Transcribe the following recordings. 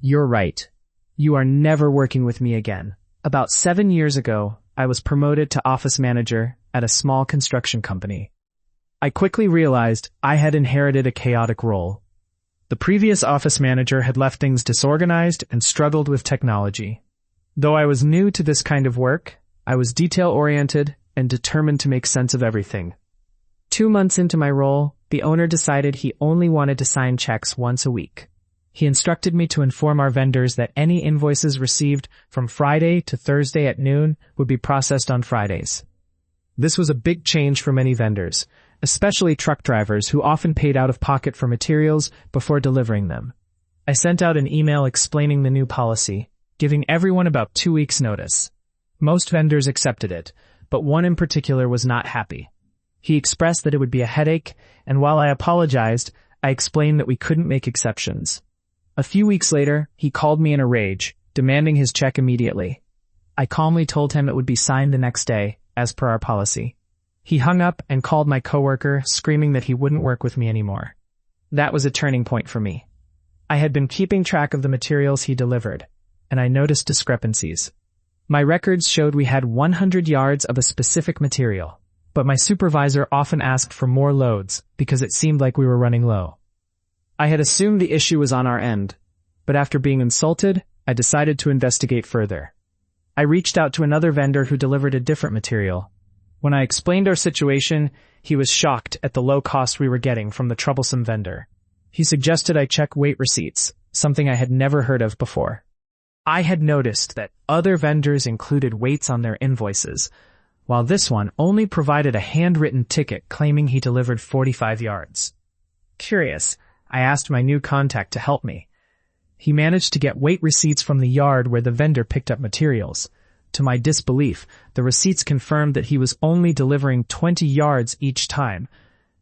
You're right. You are never working with me again. About 7 years ago, I was promoted to office manager at a small construction company. I quickly realized I had inherited a chaotic role. The previous office manager had left things disorganized and struggled with technology. Though I was new to this kind of work, I was detail-oriented and determined to make sense of everything. 2 months into my role, the owner decided he only wanted to sign checks once a week. He instructed me to inform our vendors that any invoices received from Friday to Thursday at noon would be processed on Fridays. This was a big change for many vendors, especially truck drivers who often paid out of pocket for materials before delivering them. I sent out an email explaining the new policy, giving everyone about 2 weeks' notice. Most vendors accepted it, but one in particular was not happy. He expressed that it would be a headache, and while I apologized, I explained that we couldn't make exceptions. A few weeks later, he called me in a rage, demanding his check immediately. I calmly told him it would be signed the next day, as per our policy. He hung up and called my coworker, screaming that he wouldn't work with me anymore. That was a turning point for me. I had been keeping track of the materials he delivered, and I noticed discrepancies. My records showed we had 100 yards of a specific material, but my supervisor often asked for more loads because it seemed like we were running low. I had assumed the issue was on our end, but after being insulted, I decided to investigate further. I reached out to another vendor who delivered a different material. When I explained our situation, he was shocked at the low cost we were getting from the troublesome vendor. He suggested I check weight receipts, something I had never heard of before. I had noticed that other vendors included weights on their invoices, while this one only provided a handwritten ticket claiming he delivered 45 yards. Curious, I asked my new contact to help me. He managed to get weight receipts from the yard where the vendor picked up materials. To my disbelief, the receipts confirmed that he was only delivering 20 yards each time.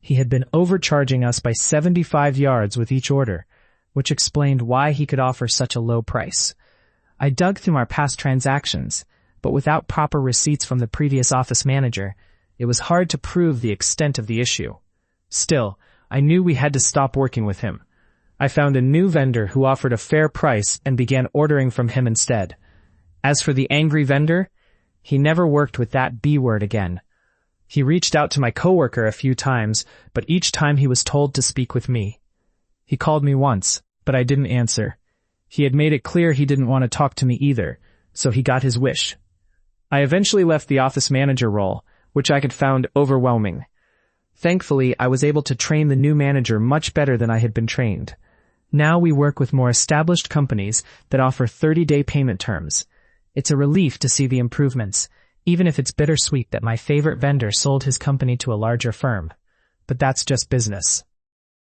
He had been overcharging us by 75 yards with each order, which explained why he could offer such a low price. I dug through our past transactions, but without proper receipts from the previous office manager, it was hard to prove the extent of the issue. Still, I knew we had to stop working with him. I found a new vendor who offered a fair price and began ordering from him instead. As for the angry vendor, he never worked with that B word again. He reached out to my coworker a few times, but each time he was told to speak with me. He called me once, but I didn't answer. He had made it clear he didn't want to talk to me either, so he got his wish. I eventually left the office manager role, which I had found overwhelming. Thankfully, I was able to train the new manager much better than I had been trained. Now we work with more established companies that offer 30-day payment terms. It's a relief to see the improvements, even if it's bittersweet that my favorite vendor sold his company to a larger firm. But that's just business.